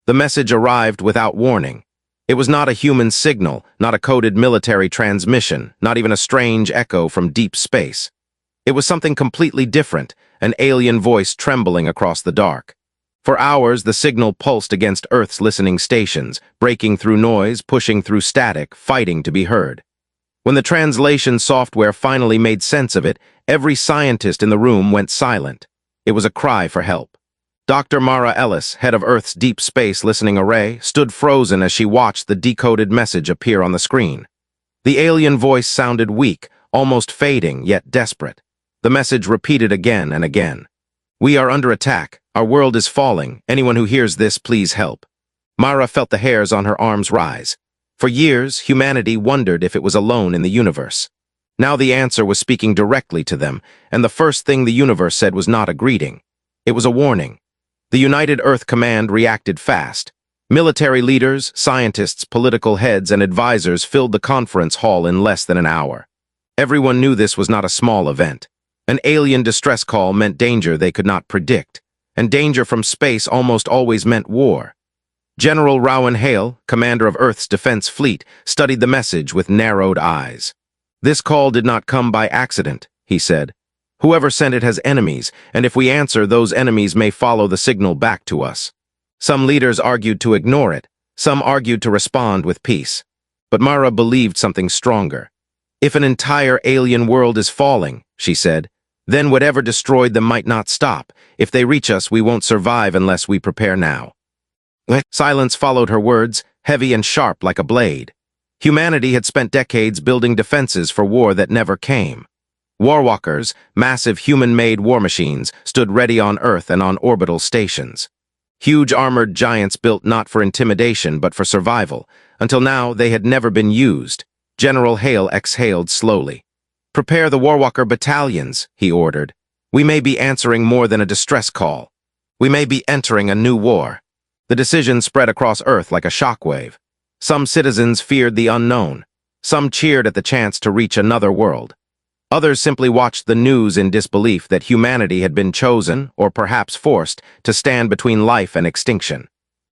The message arrived without warning. It was not a human signal, not a coded military transmission, not even a strange echo from deep space. It was something completely different, an alien voice trembling across the dark. For hours, the signal pulsed against Earth's listening stations, breaking through noise, pushing through static, fighting to be heard. When the translation software finally made sense of it, every scientist in the room went silent. It was a cry for help. Dr. Mara Ellis, head of Earth's Deep Space Listening Array, stood frozen as she watched the decoded message appear on the screen. The alien voice sounded weak, almost fading, yet desperate. The message repeated again and again. "We are under attack. Our world is falling. Anyone who hears this, please help." Mara felt the hairs on her arms rise. For years, humanity wondered if it was alone in the universe. Now the answer was speaking directly to them, and the first thing the universe said was not a greeting. It was a warning. The United Earth Command reacted fast. Military leaders, scientists, political heads, and advisors filled the conference hall in less than an hour. Everyone knew this was not a small event. An alien distress call meant danger they could not predict, and danger from space almost always meant war. General Rowan Hale, commander of Earth's defense fleet, studied the message with narrowed eyes. "This call did not come by accident," he said. "Whoever sent it has enemies, and if we answer, those enemies may follow the signal back to us." Some leaders argued to ignore it. Some argued to respond with peace. But Mara believed something stronger. "If an entire alien world is falling," she said, "then whatever destroyed them might not stop. If they reach us, we won't survive unless we prepare now." Silence followed her words, heavy and sharp like a blade. Humanity had spent decades building defenses for war that never came. Warwalkers, massive human-made war machines, stood ready on Earth and on orbital stations. Huge armored giants built not for intimidation but for survival. Until now, they had never been used. General Hale exhaled slowly. "Prepare the Warwalker battalions," he ordered. "We may be answering more than a distress call. We may be entering a new war." The decision spread across Earth like a shockwave. Some citizens feared the unknown. Some cheered at the chance to reach another world. Others simply watched the news in disbelief that humanity had been chosen, or perhaps forced, to stand between life and extinction.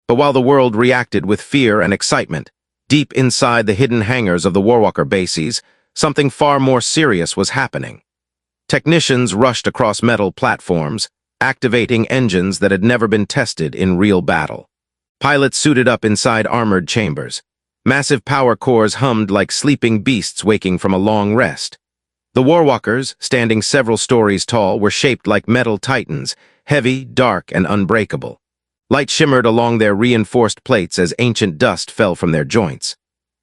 But while the world reacted with fear and excitement, deep inside the hidden hangars of the Warwalker bases, something far more serious was happening. Technicians rushed across metal platforms, activating engines that had never been tested in real battle. Pilots suited up inside armored chambers. Massive power cores hummed like sleeping beasts waking from a long rest. The Warwalkers, standing several stories tall, were shaped like metal titans, heavy, dark, and unbreakable. Light shimmered along their reinforced plates as ancient dust fell from their joints.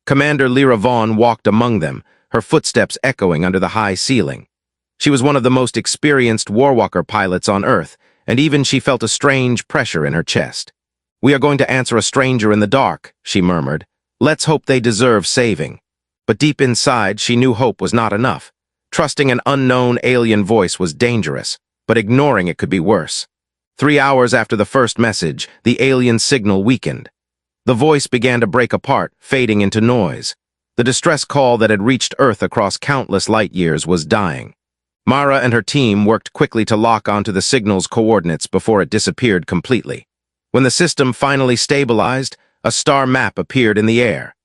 Commander Lyra Vaughn walked among them, her footsteps echoing under the high ceiling. She was one of the most experienced Warwalker pilots on Earth, and even she felt a strange pressure in her chest. "We are going to answer a stranger in the dark," she murmured. "Let's hope they deserve saving." But deep inside, she knew hope was not enough. Trusting an unknown alien voice was dangerous, but ignoring it could be worse. 3 hours after the first message, the alien signal weakened. The voice began to break apart, fading into noise. The distress call that had reached Earth across countless light years was dying. Mara and her team worked quickly to lock onto the signal's coordinates before it disappeared completely. When the system finally stabilized, a star map appeared in the air.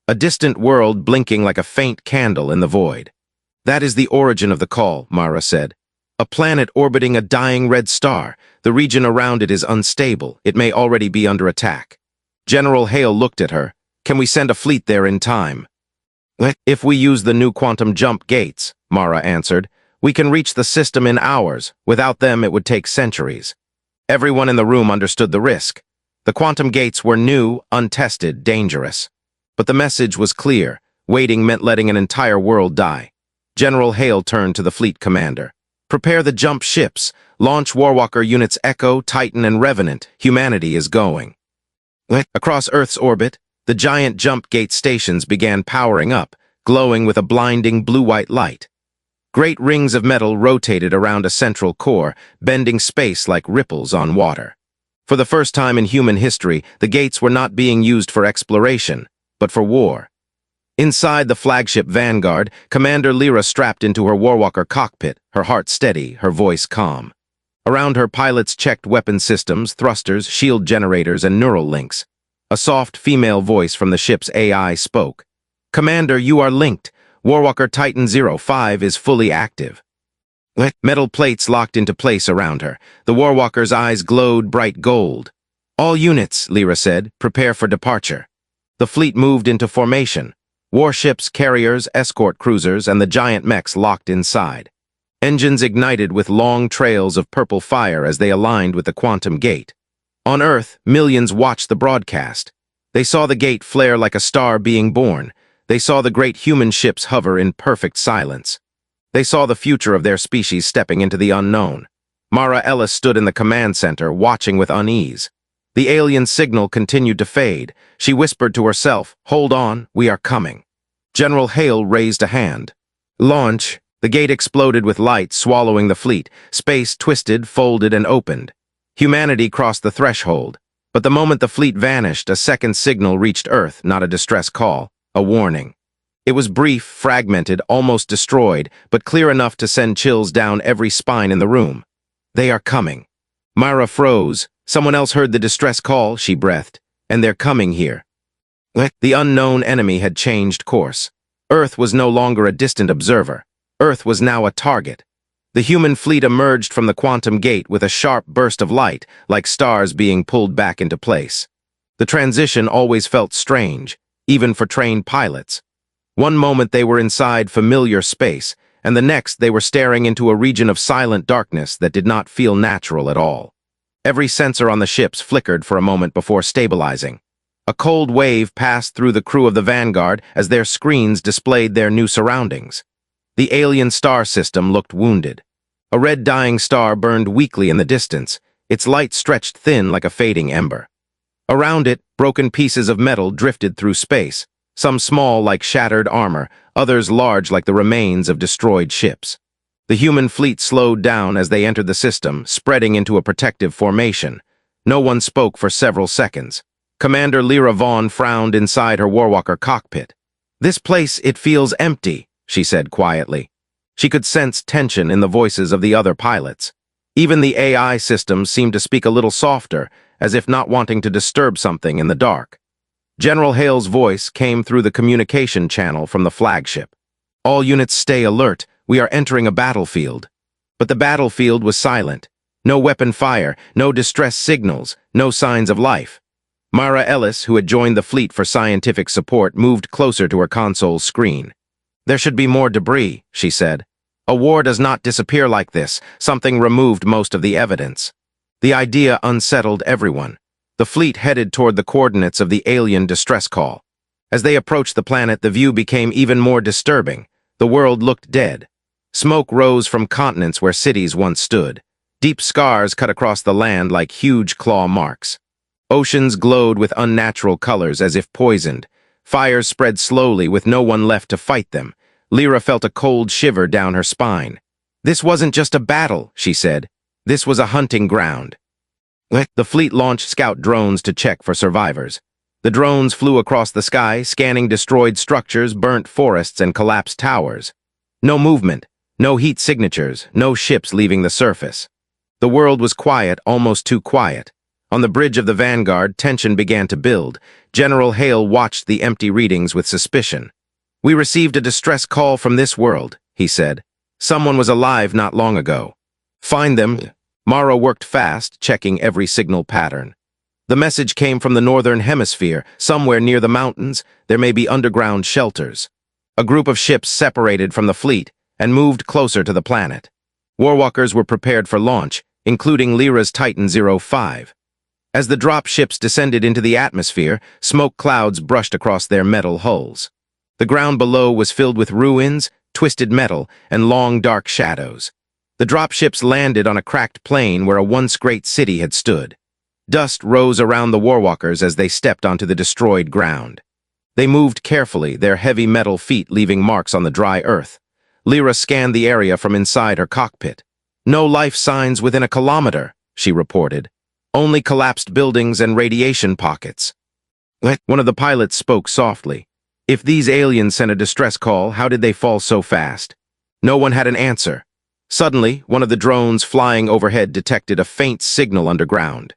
A distant world blinking like a faint candle in the void. "That is the origin of the call," Mara said. "A planet orbiting a dying red star. The region around it is unstable. It may already be under attack." General Hale looked at her. "Can we send a fleet there in time?" "If we use the new quantum jump gates," Mara answered, "we can reach the system in hours. Without them, it would take centuries." Everyone in the room understood the risk. The quantum gates were new, untested, dangerous. But the message was clear. Waiting meant letting an entire world die. General Hale turned to the fleet commander. "Prepare the jump ships. Launch Warwalker units Echo, Titan, and Revenant. Humanity is going." Across Earth's orbit, the giant jump gate stations began powering up, glowing with a blinding blue-white light. Great rings of metal rotated around a central core, bending space like ripples on water. For the first time in human history, the gates were not being used for exploration, but for war. Inside the flagship Vanguard, Commander Lyra strapped into her Warwalker cockpit, her heart steady, her voice calm. Around her, pilots checked weapon systems, thrusters, shield generators, and neural links. A soft female voice from the ship's AI spoke. "Commander, you are linked. Warwalker Titan 05 is fully active." Metal plates locked into place around her. The Warwalker's eyes glowed bright gold. "All units," Lyra said, "prepare for departure." The fleet moved into formation. Warships, carriers, escort cruisers, and the giant mechs locked inside. Engines ignited with long trails of purple fire as they aligned with the quantum gate. On Earth, millions watched the broadcast. They saw the gate flare like a star being born. They saw the great human ships hover in perfect silence. They saw the future of their species stepping into the unknown. Mara Ellis stood in the command center, watching with unease. The alien signal continued to fade. She whispered to herself, "Hold on, we are coming." General Hale raised a hand. "Launch." The gate exploded with light, swallowing the fleet. Space twisted, folded, and opened. Humanity crossed the threshold. But the moment the fleet vanished, a second signal reached Earth, not a distress call, a warning. It was brief, fragmented, almost destroyed, but clear enough to send chills down every spine in the room. "They are coming." Myra froze. Someone else heard the distress call, she breathed. "And they're coming here." The unknown enemy had changed course. Earth was no longer a distant observer. Earth was now a target. The human fleet emerged from the quantum gate with a sharp burst of light, like stars being pulled back into place. The transition always felt strange, even for trained pilots. One moment they were inside familiar space, and the next they were staring into a region of silent darkness that did not feel natural at all. Every sensor on the ships flickered for a moment before stabilizing. A cold wave passed through the crew of the Vanguard as their screens displayed their new surroundings. The alien star system looked wounded. A red dying star burned weakly in the distance, its light stretched thin like a fading ember. Around it, broken pieces of metal drifted through space, some small like shattered armor, others large like the remains of destroyed ships. The human fleet slowed down as they entered the system, spreading into a protective formation. No one spoke for several seconds. Commander Lyra Vaughn frowned inside her Warwalker cockpit. "This place, it feels empty," she said quietly. She could sense tension in the voices of the other pilots. Even the AI systems seemed to speak a little softer, as if not wanting to disturb something in the dark. General Hale's voice came through the communication channel from the flagship. "All units stay alert. We are entering a battlefield." But the battlefield was silent. No weapon fire, no distress signals, no signs of life. Mara Ellis, who had joined the fleet for scientific support, moved closer to her console screen. "There should be more debris," she said. "A war does not disappear like this. Something removed most of the evidence." The idea unsettled everyone. The fleet headed toward the coordinates of the alien distress call. As they approached the planet, the view became even more disturbing. The world looked dead. Smoke rose from continents where cities once stood. Deep scars cut across the land like huge claw marks. Oceans glowed with unnatural colors as if poisoned. Fires spread slowly with no one left to fight them. Lyra felt a cold shiver down her spine. "This wasn't just a battle," she said. "This was a hunting ground." The fleet launched scout drones to check for survivors. The drones flew across the sky, scanning destroyed structures, burnt forests, and collapsed towers. No movement, no heat signatures, no ships leaving the surface. The world was quiet, almost too quiet. On the bridge of the Vanguard, tension began to build. General Hale watched the empty readings with suspicion. "We received a distress call from this world," he said. "Someone was alive not long ago." "Find them." Mara worked fast, checking every signal pattern. The message came from the northern hemisphere, somewhere near the mountains. There may be underground shelters. A group of ships separated from the fleet and moved closer to the planet. Warwalkers were prepared for launch, including Lyra's Titan 05. As the drop ships descended into the atmosphere, smoke clouds brushed across their metal hulls. The ground below was filled with ruins, twisted metal, and long dark shadows. The drop ships landed on a cracked plain where a once great city had stood. Dust rose around the Warwalkers as they stepped onto the destroyed ground. They moved carefully, their heavy metal feet leaving marks on the dry earth. Lyra scanned the area from inside her cockpit. "No life signs within a kilometer," she reported. "Only collapsed buildings and radiation pockets." One of the pilots spoke softly. "If these aliens sent a distress call, how did they fall so fast?" No one had an answer. Suddenly, one of the drones flying overhead detected a faint signal underground.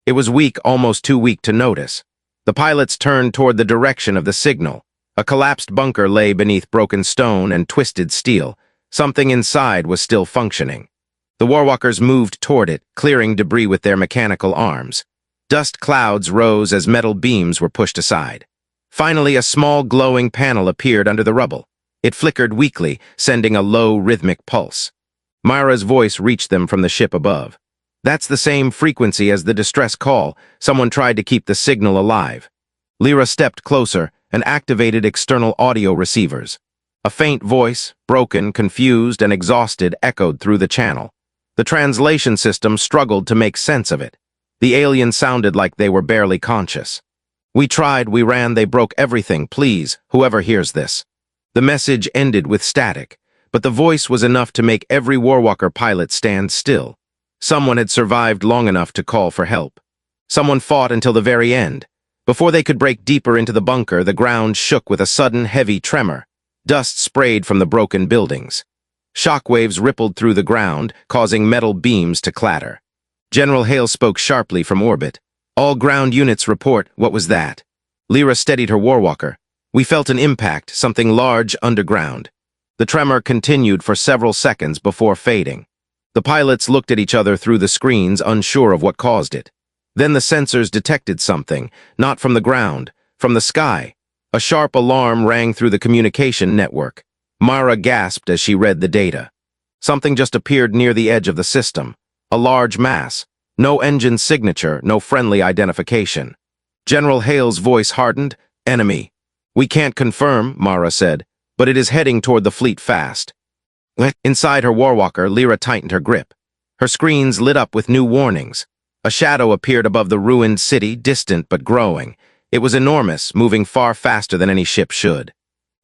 It was weak, almost too weak to notice. The pilots turned toward the direction of the signal. A collapsed bunker lay beneath broken stone and twisted steel. Something inside was still functioning. The Warwalkers moved toward it, clearing debris with their mechanical arms. Dust clouds rose as metal beams were pushed aside. Finally, a small glowing panel appeared under the rubble. It flickered weakly, sending a low, rhythmic pulse. Myra's voice reached them from the ship above. "That's the same frequency as the distress call. Someone tried to keep the signal alive." Lyra stepped closer and activated external audio receivers. A faint voice, broken, confused, and exhausted, echoed through the channel. The translation system struggled to make sense of it. The aliens sounded like they were barely conscious. "We tried, we ran, they broke everything. Please, whoever hears this." The message ended with static, but the voice was enough to make every Warwalker pilot stand still. Someone had survived long enough to call for help. Someone fought until the very end. Before they could break deeper into the bunker, the ground shook with a sudden, heavy tremor. Dust sprayed from the broken buildings. Shockwaves rippled through the ground, causing metal beams to clatter. General Hale spoke sharply from orbit. "All ground units report." What was that? Lyra steadied her Warwalker. "We felt an impact, something large underground." The tremor continued for several seconds before fading. The pilots looked at each other through the screens, unsure of what caused it. Then the sensors detected something, not from the ground, from the sky. A sharp alarm rang through the communication network. Myra gasped as she read the data. Something just appeared near the edge of the system. A large mass. No engine signature, no friendly identification. General Hale's voice hardened. "Enemy." "We can't confirm," Mara said, "but it is heading toward the fleet fast." Inside her Warwalker, Lyra tightened her grip. Her screens lit up with new warnings. A shadow appeared above the ruined city, distant but growing. It was enormous, moving far faster than any ship should.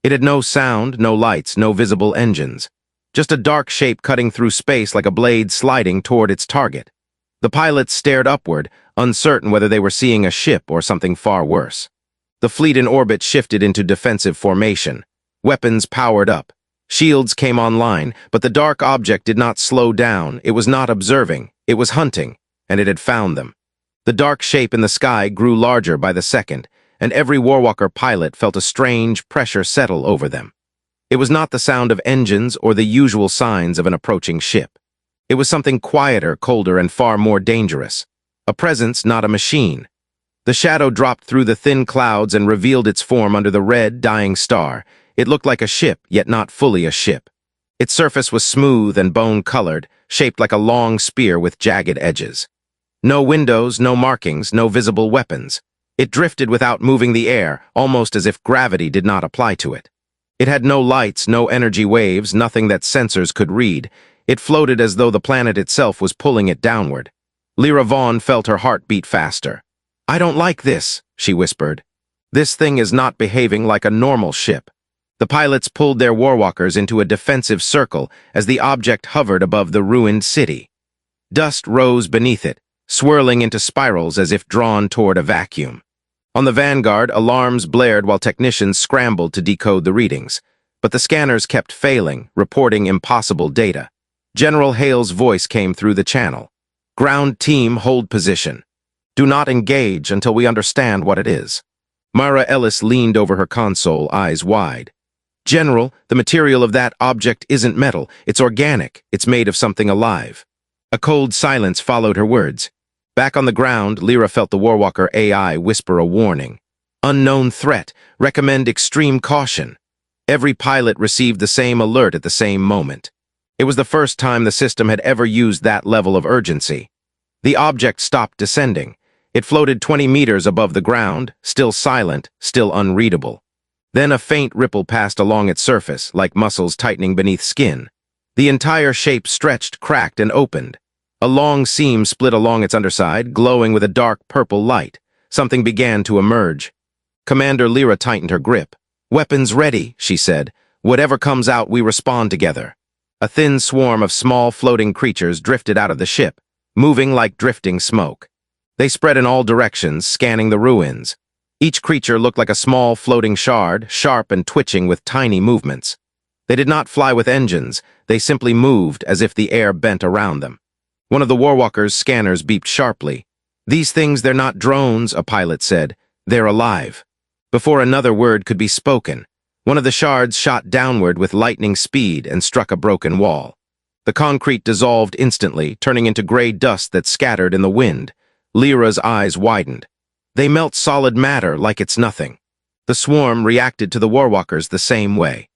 It had no sound, no lights, no visible engines. Just a dark shape cutting through space like a blade sliding toward its target. The pilots stared upward, uncertain whether they were seeing a ship or something far worse. The fleet in orbit shifted into defensive formation. Weapons powered up. Shields came online, but the dark object did not slow down. It was not observing. It was hunting, and it had found them. The dark shape in the sky grew larger by the second, and every Warwalker pilot felt a strange pressure settle over them. It was not the sound of engines or the usual signs of an approaching ship. It was something quieter, colder, and far more dangerous. A presence, not a machine. The shadow dropped through the thin clouds and revealed its form under the red, dying star. It looked like a ship, yet not fully a ship. Its surface was smooth and bone-colored, shaped like a long spear with jagged edges. No windows, no markings, no visible weapons. It drifted without moving the air, almost as if gravity did not apply to it. It had no lights, no energy waves, nothing that sensors could read. It floated as though the planet itself was pulling it downward. Lyra Vaughn felt her heart beat faster. "I don't like this," she whispered. "This thing is not behaving like a normal ship." The pilots pulled their Warwalkers into a defensive circle as the object hovered above the ruined city. Dust rose beneath it, swirling into spirals as if drawn toward a vacuum. On the Vanguard, alarms blared while technicians scrambled to decode the readings. But the scanners kept failing, reporting impossible data. General Hale's voice came through the channel. "Ground team, hold position. Do not engage until we understand what it is." Myra Ellis leaned over her console, eyes wide. "General, the material of that object isn't metal. It's organic. It's made of something alive." A cold silence followed her words. Back on the ground, Lyra felt the Warwalker AI whisper a warning. "Unknown threat. Recommend extreme caution." Every pilot received the same alert at the same moment. It was the first time the system had ever used that level of urgency. The object stopped descending. It floated 20 meters above the ground, still silent, still unreadable. Then a faint ripple passed along its surface, like muscles tightening beneath skin. The entire shape stretched, cracked, and opened. A long seam split along its underside, glowing with a dark purple light. Something began to emerge. Commander Lyra tightened her grip. "Weapons ready," she said. "Whatever comes out, we respond together." A thin swarm of small floating creatures drifted out of the ship, moving like drifting smoke. They spread in all directions, scanning the ruins. Each creature looked like a small floating shard, sharp and twitching with tiny movements. They did not fly with engines, they simply moved as if the air bent around them. One of the Warwalkers' scanners beeped sharply. "These things, they're not drones," a pilot said. "They're alive." Before another word could be spoken, one of the shards shot downward with lightning speed and struck a broken wall. The concrete dissolved instantly, turning into gray dust that scattered in the wind. Lyra's eyes widened. "They melt solid matter like it's nothing." The swarm reacted to the Warwalkers the same way.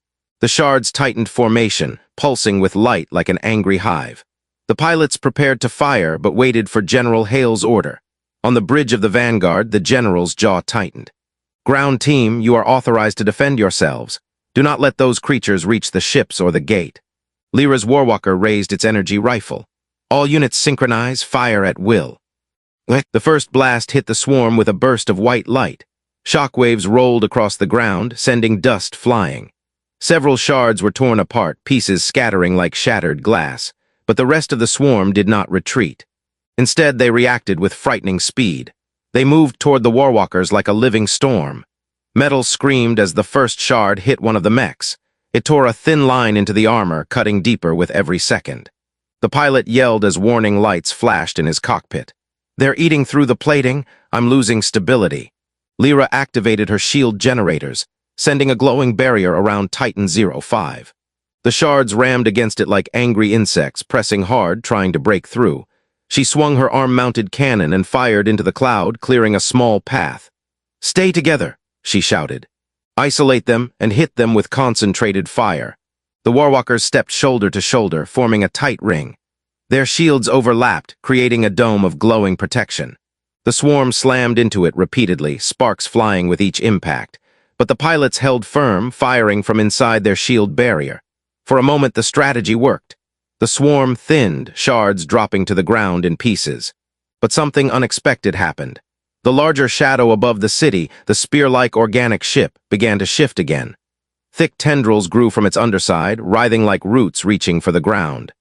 The shards tightened formation, pulsing with light like an angry hive. The pilots prepared to fire but waited for General Hale's order. On the bridge of the Vanguard, the general's jaw tightened. "Ground team, you are authorized to defend yourselves. Do not let those creatures reach the ships or the gate." Lyra's Warwalker raised its energy rifle. "All units synchronize, fire at will." The first blast hit the swarm with a burst of white light. Shockwaves rolled across the ground, sending dust flying. Several shards were torn apart, pieces scattering like shattered glass, but the rest of the swarm did not retreat. Instead, they reacted with frightening speed. They moved toward the Warwalkers like a living storm. Metal screamed as the first shard hit one of the mechs. It tore a thin line into the armor, cutting deeper with every second. The pilot yelled as warning lights flashed in his cockpit. "They're eating through the plating. I'm losing stability." Lyra activated her shield generators, sending a glowing barrier around Titan 05. The shards rammed against it like angry insects, pressing hard, trying to break through. She swung her arm-mounted cannon and fired into the cloud, clearing a small path. "Stay together," she shouted. "Isolate them and hit them with concentrated fire." The Warwalkers stepped shoulder to shoulder, forming a tight ring. Their shields overlapped, creating a dome of glowing protection. The swarm slammed into it repeatedly, sparks flying with each impact. But the pilots held firm, firing from inside their shield barrier. For a moment, the strategy worked. The swarm thinned, shards dropping to the ground in pieces. But something unexpected happened. The larger shadow above the city, the spear-like organic ship, began to shift again. Thick tendrils grew from its underside, writhing like roots reaching for the ground.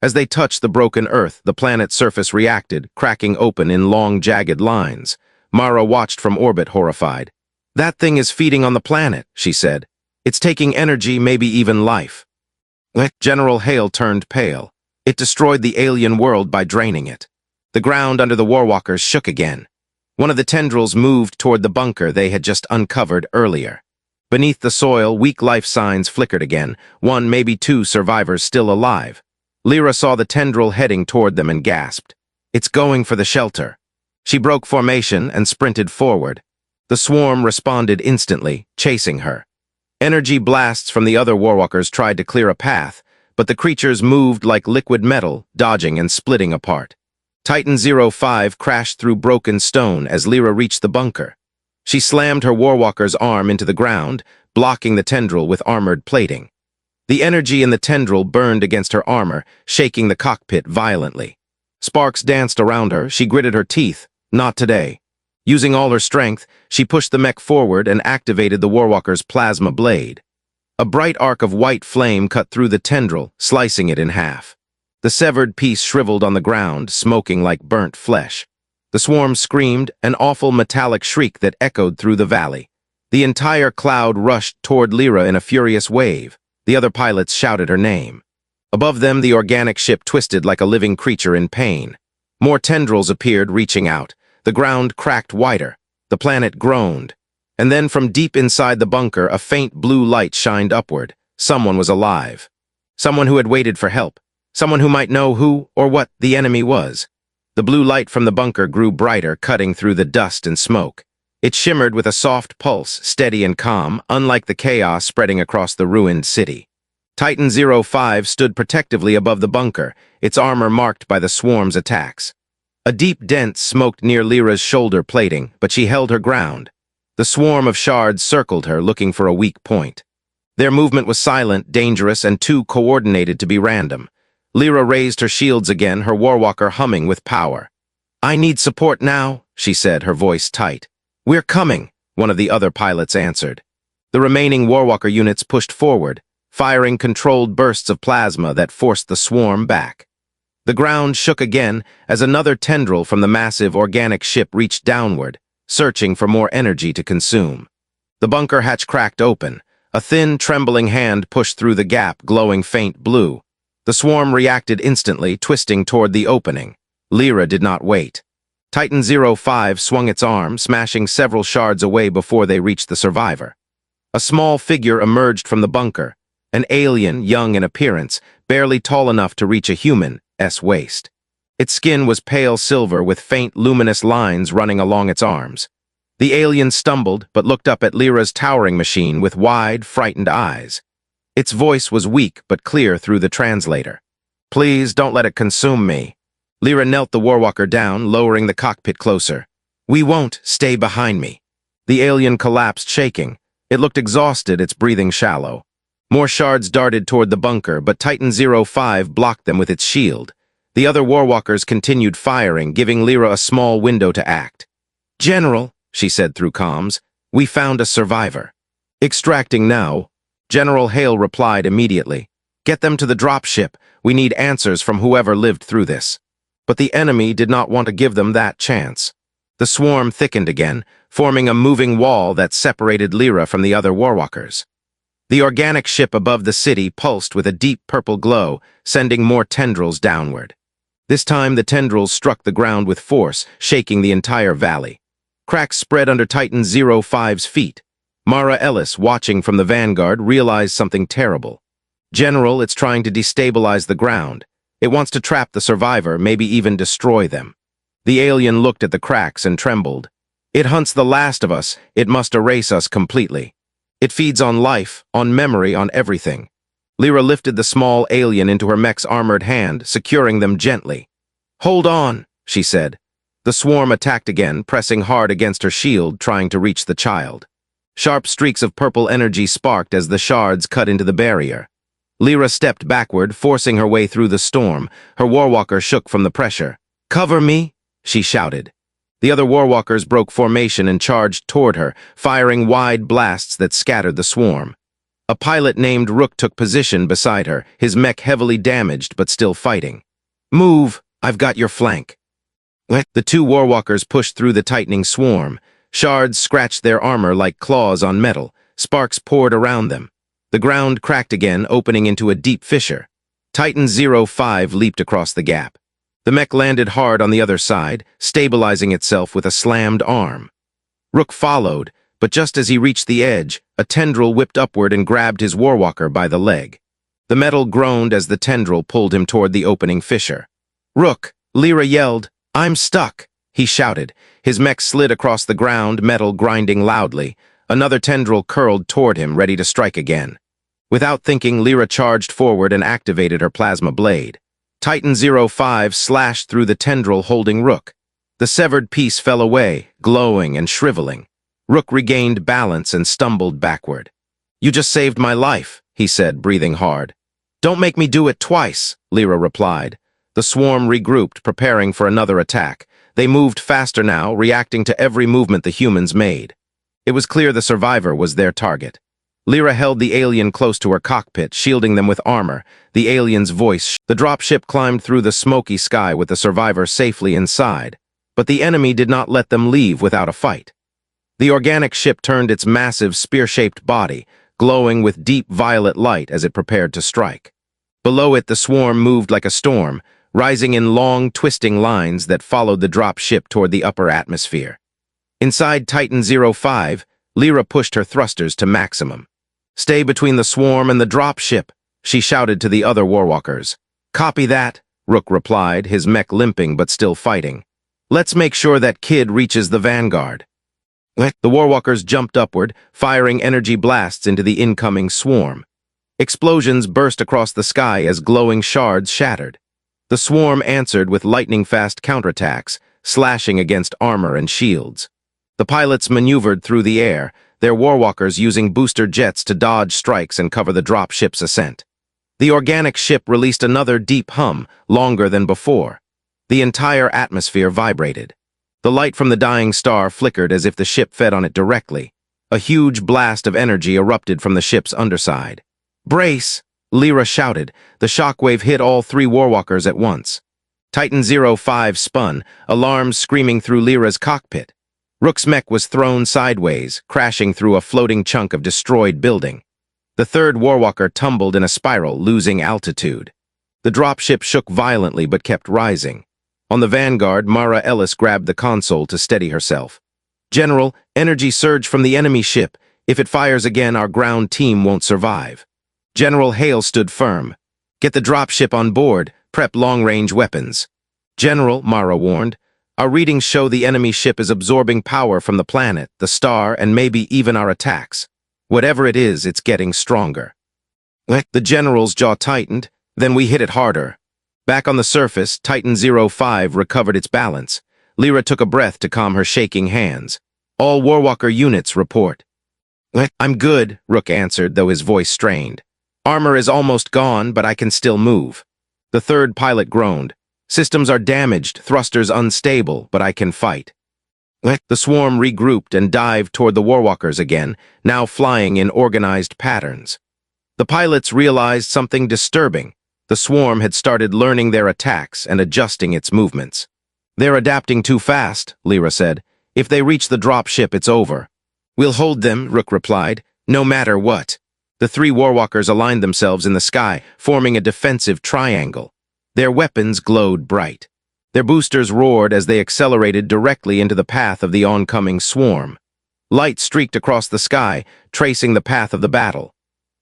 As they touched the broken earth, the planet's surface reacted, cracking open in long, jagged lines. Mara watched from orbit, horrified. "That thing is feeding on the planet," she said. "It's taking energy, maybe even life." General Hale turned pale. "It destroyed the alien world by draining it." The ground under the Warwalkers shook again. One of the tendrils moved toward the bunker they had just uncovered earlier. Beneath the soil, weak life signs flickered again, one, maybe two survivors still alive. Lyra saw the tendril heading toward them and gasped. "It's going for the shelter." She broke formation and sprinted forward. The swarm responded instantly, chasing her. Energy blasts from the other Warwalkers tried to clear a path, but the creatures moved like liquid metal, dodging and splitting apart. Titan 05 crashed through broken stone as Lyra reached the bunker. She slammed her Warwalker's arm into the ground, blocking the tendril with armored plating. The energy in the tendril burned against her armor, shaking the cockpit violently. Sparks danced around her. She gritted her teeth. Not today. Using all her strength, she pushed the mech forward and activated the Warwalker's plasma blade. A bright arc of white flame cut through the tendril, slicing it in half. The severed piece shriveled on the ground, smoking like burnt flesh. The swarm screamed, an awful metallic shriek that echoed through the valley. The entire cloud rushed toward Lyra in a furious wave. The other pilots shouted her name. Above them, the organic ship twisted like a living creature in pain. More tendrils appeared, reaching out. The ground cracked wider. The planet groaned. And then from deep inside the bunker, a faint blue light shined upward. Someone was alive. Someone who had waited for help. Someone who might know who or what the enemy was. The blue light from the bunker grew brighter, cutting through the dust and smoke. It shimmered with a soft pulse, steady and calm, unlike the chaos spreading across the ruined city. Titan 05 stood protectively above the bunker, its armor marked by the swarm's attacks. A deep dent smoked near Lyra's shoulder plating, but she held her ground. The swarm of shards circled her, looking for a weak point. Their movement was silent, dangerous, and too coordinated to be random. Lyra raised her shields again, her Warwalker humming with power. "I need support now," she said, her voice tight. "We're coming," one of the other pilots answered. The remaining Warwalker units pushed forward, firing controlled bursts of plasma that forced the swarm back. The ground shook again as another tendril from the massive organic ship reached downward, searching for more energy to consume. The bunker hatch cracked open. A thin, trembling hand pushed through the gap, glowing faint blue. The swarm reacted instantly, twisting toward the opening. Lyra did not wait. Titan 05 swung its arm, smashing several shards away before they reached the survivor. A small figure emerged from the bunker, an alien, young in appearance, barely tall enough to reach a human's waist. Its skin was pale silver with faint, luminous lines running along its arms. The alien stumbled, but looked up at Lyra's towering machine with wide, frightened eyes. Its voice was weak but clear through the translator. "Please don't let it consume me." Lyra knelt the Warwalker down, lowering the cockpit closer. "We won't. Stay behind me." The alien collapsed, shaking. It looked exhausted, its breathing shallow. More shards darted toward the bunker, but Titan 05 blocked them with its shield. The other Warwalkers continued firing, giving Lyra a small window to act. "General," she said through comms, "we found a survivor." "Extracting now." General Hale replied immediately. "Get them to the dropship. We need answers from whoever lived through this." But the enemy did not want to give them that chance. The swarm thickened again, forming a moving wall that separated Lyra from the other Warwalkers. The organic ship above the city pulsed with a deep purple glow, sending more tendrils downward. This time the tendrils struck the ground with force, shaking the entire valley. Cracks spread under Titan 05's feet. Mara Ellis, watching from the vanguard, realized something terrible. "General, it's trying to destabilize the ground. It wants to trap the survivor, maybe even destroy them." The alien looked at the cracks and trembled. "It hunts the last of us. It must erase us completely. It feeds on life, on memory, on everything." Lyra lifted the small alien into her mech's armored hand, securing them gently. "Hold on," she said. The swarm attacked again, pressing hard against her shield, trying to reach the child. Sharp streaks of purple energy sparked as the shards cut into the barrier. Lyra stepped backward, forcing her way through the storm. Her Warwalker shook from the pressure. "Cover me," she shouted. The other Warwalkers broke formation and charged toward her, firing wide blasts that scattered the swarm. A pilot named Rook took position beside her, his mech heavily damaged but still fighting. "Move! I've got your flank." The two Warwalkers pushed through the tightening swarm. Shards scratched their armor like claws on metal. Sparks poured around them. The ground cracked again, opening into a deep fissure. Titan 05 leaped across the gap. The mech landed hard on the other side, stabilizing itself with a slammed arm. Rook followed, but just as he reached the edge, a tendril whipped upward and grabbed his Warwalker by the leg. The metal groaned as the tendril pulled him toward the opening fissure. "Rook!" Lyra yelled. "I'm stuck!" He shouted. His mech slid across the ground, metal grinding loudly. Another tendril curled toward him, ready to strike again. Without thinking, Lyra charged forward and activated her plasma blade. Titan 05 slashed through the tendril holding Rook. The severed piece fell away, glowing and shriveling. Rook regained balance and stumbled backward. "You just saved my life," he said, breathing hard. "Don't make me do it twice," Lyra replied. The swarm regrouped, preparing for another attack. They moved faster now, reacting to every movement the humans made. It was clear the survivor was their target. Lyra held the alien close to her cockpit, shielding them with armor. The alien's voice. The dropship climbed through the smoky sky with the survivor safely inside, but the enemy did not let them leave without a fight. The organic ship turned its massive spear-shaped body, glowing with deep violet light as it prepared to strike. Below it, the swarm moved like a storm, rising in long, twisting lines that followed the drop ship toward the upper atmosphere. Inside Titan 05, Lyra pushed her thrusters to maximum. "Stay between the swarm and the drop ship," she shouted to the other Warwalkers. "Copy that," Rook replied, his mech limping but still fighting. "Let's make sure that kid reaches the vanguard." The Warwalkers jumped upward, firing energy blasts into the incoming swarm. Explosions burst across the sky as glowing shards shattered. The swarm answered with lightning-fast counterattacks, slashing against armor and shields. The pilots maneuvered through the air, their Warwalkers using booster jets to dodge strikes and cover the drop ship's ascent. The organic ship released another deep hum, longer than before. The entire atmosphere vibrated. The light from the dying star flickered as if the ship fed on it directly. A huge blast of energy erupted from the ship's underside. "Brace!" Lyra shouted. The shockwave hit all three Warwalkers at once. Titan 05 spun, alarms screaming through Lyra's cockpit. Rook's mech was thrown sideways, crashing through a floating chunk of destroyed building. The third Warwalker tumbled in a spiral, losing altitude. The dropship shook violently but kept rising. On the vanguard, Mara Ellis grabbed the console to steady herself. "General, energy surge from the enemy ship. If it fires again, our ground team won't survive." General Hale stood firm. "Get the dropship on board. Prep long-range weapons." "General," Mara warned, "our readings show the enemy ship is absorbing power from the planet, the star, and maybe even our attacks. Whatever it is, it's getting stronger." The general's jaw tightened. "Then we hit it harder." Back on the surface, Titan 05 recovered its balance. Lyra took a breath to calm her shaking hands. "All Warwalker units report." "I'm good," Rook answered, though his voice strained. "Armor is almost gone, but I can still move." The third pilot groaned. "Systems are damaged, thrusters unstable, but I can fight." The swarm regrouped and dived toward the Warwalkers again, now flying in organized patterns. The pilots realized something disturbing. The swarm had started learning their attacks and adjusting its movements. "They're adapting too fast," Lyra said. "If they reach the dropship, it's over." "We'll hold them," Rook replied, "no matter what." The three Warwalkers aligned themselves in the sky, forming a defensive triangle. Their weapons glowed bright. Their boosters roared as they accelerated directly into the path of the oncoming swarm. Light streaked across the sky, tracing the path of the battle.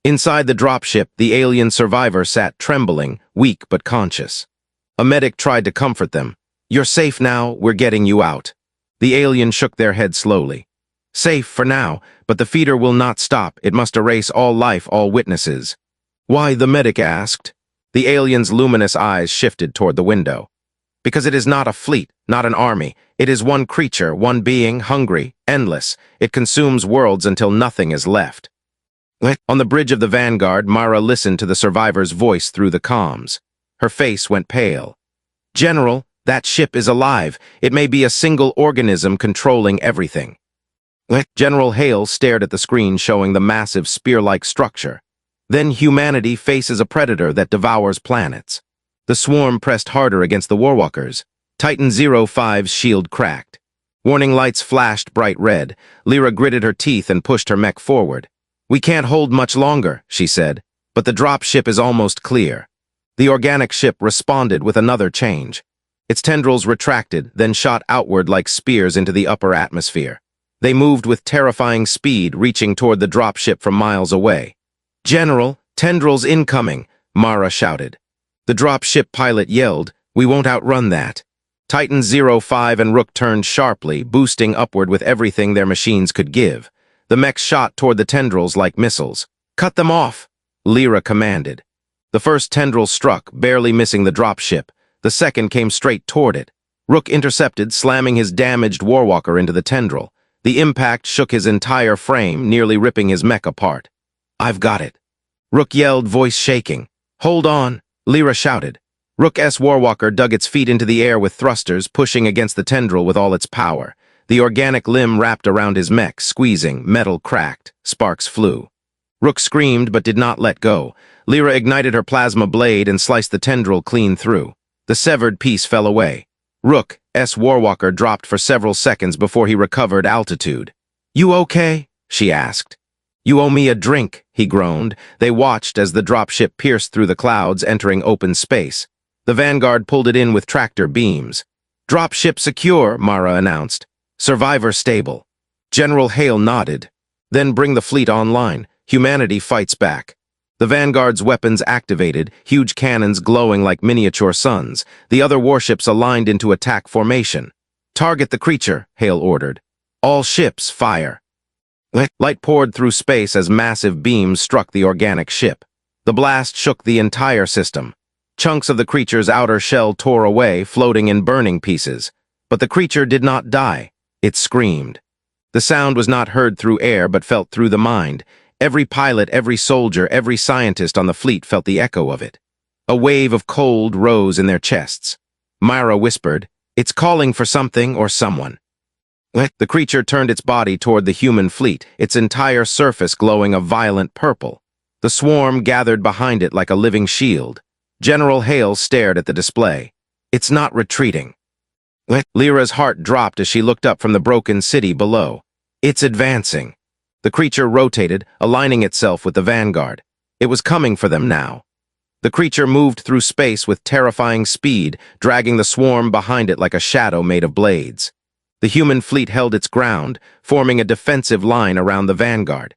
Inside the dropship, the alien survivor sat trembling, weak but conscious. A medic tried to comfort them. "You're safe now, we're getting you out." The alien shook their head slowly. "Safe for now, but the feeder will not stop. It must erase all life, all witnesses." "Why?" the medic asked. The alien's luminous eyes shifted toward the window. "Because it is not a fleet, not an army. It is one creature, one being, hungry, endless. It consumes worlds until nothing is left." On the bridge of the Vanguard, Mara listened to the survivor's voice through the comms. Her face went pale. "General, that ship is alive. It may be a single organism controlling everything." General Hale stared at the screen showing the massive spear-like structure. "Then humanity faces a predator that devours planets." The swarm pressed harder against the Warwalkers. Titan 05's shield cracked. Warning lights flashed bright red. Lyra gritted her teeth and pushed her mech forward. "We can't hold much longer," she said, "but the drop ship is almost clear." The organic ship responded with another change. Its tendrils retracted, then shot outward like spears into the upper atmosphere. They moved with terrifying speed, reaching toward the drop ship from miles away. "General, tendrils incoming," Mara shouted. The drop ship pilot yelled, "We won't outrun that." Titan 05 and Rook turned sharply, boosting upward with everything their machines could give. The mechs shot toward the tendrils like missiles. "Cut them off," Lyra commanded. The first tendril struck, barely missing the drop ship. The second came straight toward it. Rook intercepted, slamming his damaged Warwalker into the tendril. The impact shook his entire frame, nearly ripping his mech apart. "I've got it," Rook yelled, voice shaking. "Hold on," Lyra shouted. Rook's Warwalker dug its feet into the air with thrusters, pushing against the tendril with all its power. The organic limb wrapped around his mech, squeezing, metal cracked, sparks flew. Rook screamed but did not let go. Lyra ignited her plasma blade and sliced the tendril clean through. The severed piece fell away. Rook's Warwalker dropped for several seconds before he recovered altitude. "You okay?" she asked. "You owe me a drink," he groaned. They watched as the dropship pierced through the clouds, entering open space. The Vanguard pulled it in with tractor beams. "Dropship secure," Mara announced. "Survivor stable." General Hale nodded. "Then bring the fleet online. Humanity fights back." The Vanguard's weapons activated, huge cannons glowing like miniature suns. The other warships aligned into attack formation. "Target the creature," Hale ordered. "All ships, fire." Light poured through space as massive beams struck the organic ship. The blast shook the entire system. Chunks of the creature's outer shell tore away, floating in burning pieces. But the creature did not die. It screamed. The sound was not heard through air, but felt through the mind. Every pilot, every soldier, every scientist on the fleet felt the echo of it. A wave of cold rose in their chests. Myra whispered, "It's calling for something or someone." The creature turned its body toward the human fleet, its entire surface glowing a violent purple. The swarm gathered behind it like a living shield. General Hale stared at the display. "It's not retreating." Lyra's heart dropped as she looked up from the broken city below. "It's advancing." The creature rotated, aligning itself with the vanguard. It was coming for them now. The creature moved through space with terrifying speed, dragging the swarm behind it like a shadow made of blades. The human fleet held its ground, forming a defensive line around the vanguard.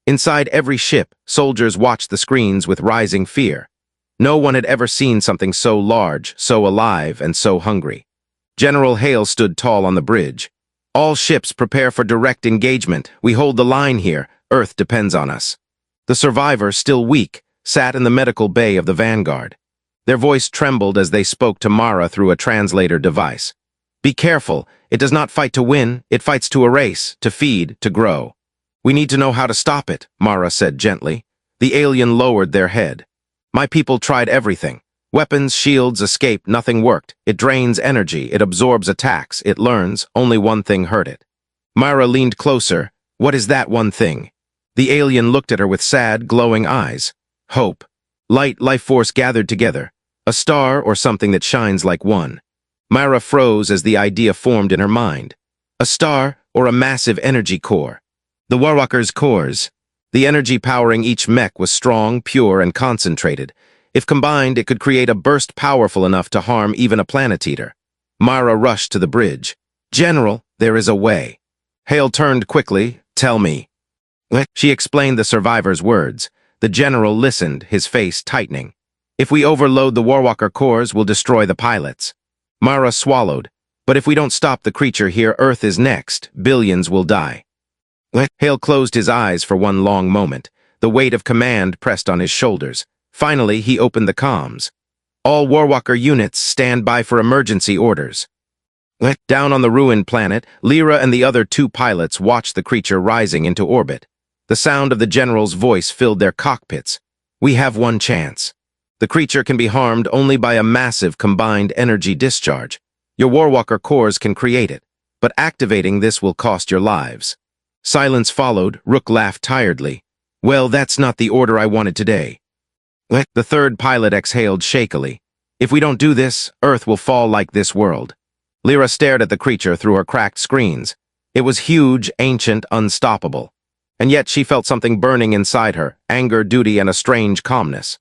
Inside every ship, soldiers watched the screens with rising fear. No one had ever seen something so large, so alive, and so hungry. General Hale stood tall on the bridge. "All ships prepare for direct engagement. We hold the line here. Earth depends on us." The survivor, still weak, sat in the medical bay of the vanguard. Their voice trembled as they spoke to Mara through a translator device. "Be careful. It does not fight to win. It fights to erase, to feed, to grow." "We need to know how to stop it," Mara said gently. The alien lowered their head. "My people tried everything. Weapons, shields, escape, nothing worked. It drains energy, it absorbs attacks, it learns, only one thing hurt it." Mara leaned closer. "What is that one thing?" The alien looked at her with sad, glowing eyes. "Hope. Light, life force gathered together. A star or something that shines like one." Myra froze as the idea formed in her mind. A star or a massive energy core. The Warwalkers' cores. The energy powering each mech was strong, pure, and concentrated. If combined, it could create a burst powerful enough to harm even a planeteater. Myra rushed to the bridge. "General, there is a way." Hale turned quickly. "Tell me." She explained the survivor's words. The general listened, his face tightening. "If we overload the Warwalker cores, we'll destroy the pilots." Myra swallowed. "But if we don't stop the creature here, Earth is next. Billions will die." Hale closed his eyes for one long moment. The weight of command pressed on his shoulders. Finally, he opened the comms. "All Warwalker units, stand by for emergency orders." Down on the ruined planet, Lyra and the other two pilots watched the creature rising into orbit. The sound of the general's voice filled their cockpits. "We have one chance. The creature can be harmed only by a massive combined energy discharge. Your Warwalker cores can create it, but activating this will cost your lives." Silence followed. Rook laughed tiredly. "Well, that's not the order I wanted today." The third pilot exhaled shakily. "If we don't do this, Earth will fall like this world." Lyra stared at the creature through her cracked screens. It was huge, ancient, unstoppable. And yet she felt something burning inside her, anger, duty, and a strange calmness.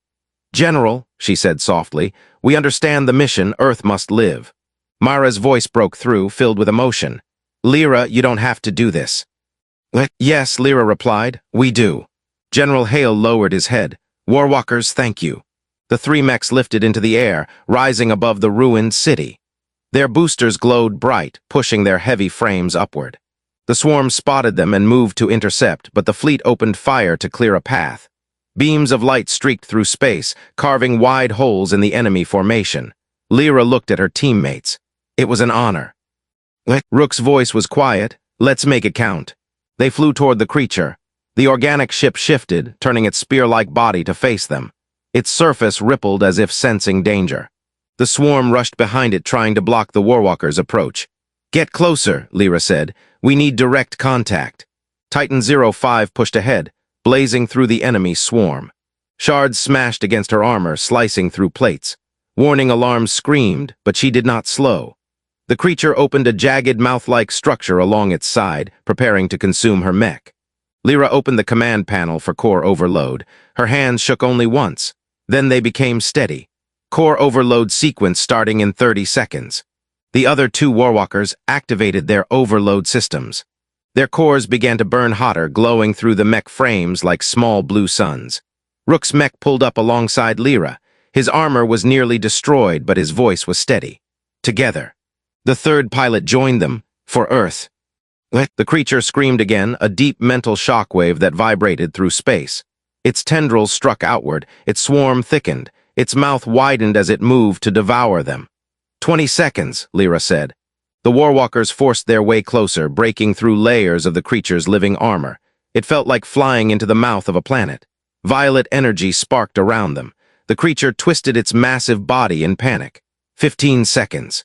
"General," she said softly, "we understand the mission. Earth must live." Mara's voice broke through, filled with emotion. "Lyra, you don't have to do this." "Yes," Lyra replied, "we do." General Hale lowered his head. "Warwalkers, thank you." The three mechs lifted into the air, rising above the ruined city. Their boosters glowed bright, pushing their heavy frames upward. The swarm spotted them and moved to intercept, but the fleet opened fire to clear a path. Beams of light streaked through space, carving wide holes in the enemy formation. Lyra looked at her teammates. It was an honor. Rook's voice was quiet. "Let's make it count." They flew toward the creature. The organic ship shifted, turning its spear-like body to face them. Its surface rippled as if sensing danger. The swarm rushed behind it, trying to block the Warwalkers' approach. "Get closer," Lyra said. "We need direct contact." Titan 05 pushed ahead, blazing through the enemy swarm. Shards smashed against her armor, slicing through plates. Warning alarms screamed, but she did not slow. The creature opened a jagged mouth-like structure along its side, preparing to consume her mech. Lyra opened the command panel for core overload. Her hands shook only once. Then they became steady. Core overload sequence starting in 30 seconds. The other two Warwalkers activated their overload systems. Their cores began to burn hotter, glowing through the mech frames like small blue suns. Rook's mech pulled up alongside Lyra. His armor was nearly destroyed, but his voice was steady. Together. The third pilot joined them, for Earth. The creature screamed again, a deep mental shockwave that vibrated through space. Its tendrils struck outward, its swarm thickened, its mouth widened as it moved to devour them. 20 seconds, Lyra said. The Warwalkers forced their way closer, breaking through layers of the creature's living armor. It felt like flying into the mouth of a planet. Violet energy sparked around them. The creature twisted its massive body in panic. 15 seconds.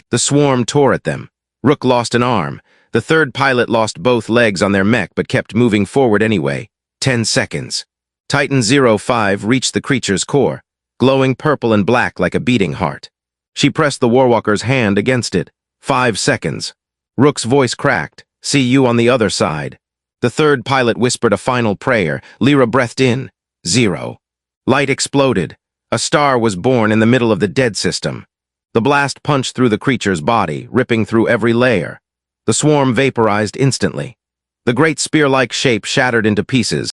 The swarm tore at them. Rook lost an arm. The third pilot lost both legs on their mech but kept moving forward anyway. 10 seconds. Titan 05 reached the creature's core, glowing purple and black like a beating heart. She pressed the Warwalker's hand against it. 5 seconds. Rook's voice cracked. "See you on the other side." The third pilot whispered a final prayer. Lyra breathed in. 0. Light exploded. A star was born in the middle of the dead system. The blast punched through the creature's body, ripping through every layer. The swarm vaporized instantly. The great spear-like shape shattered into pieces.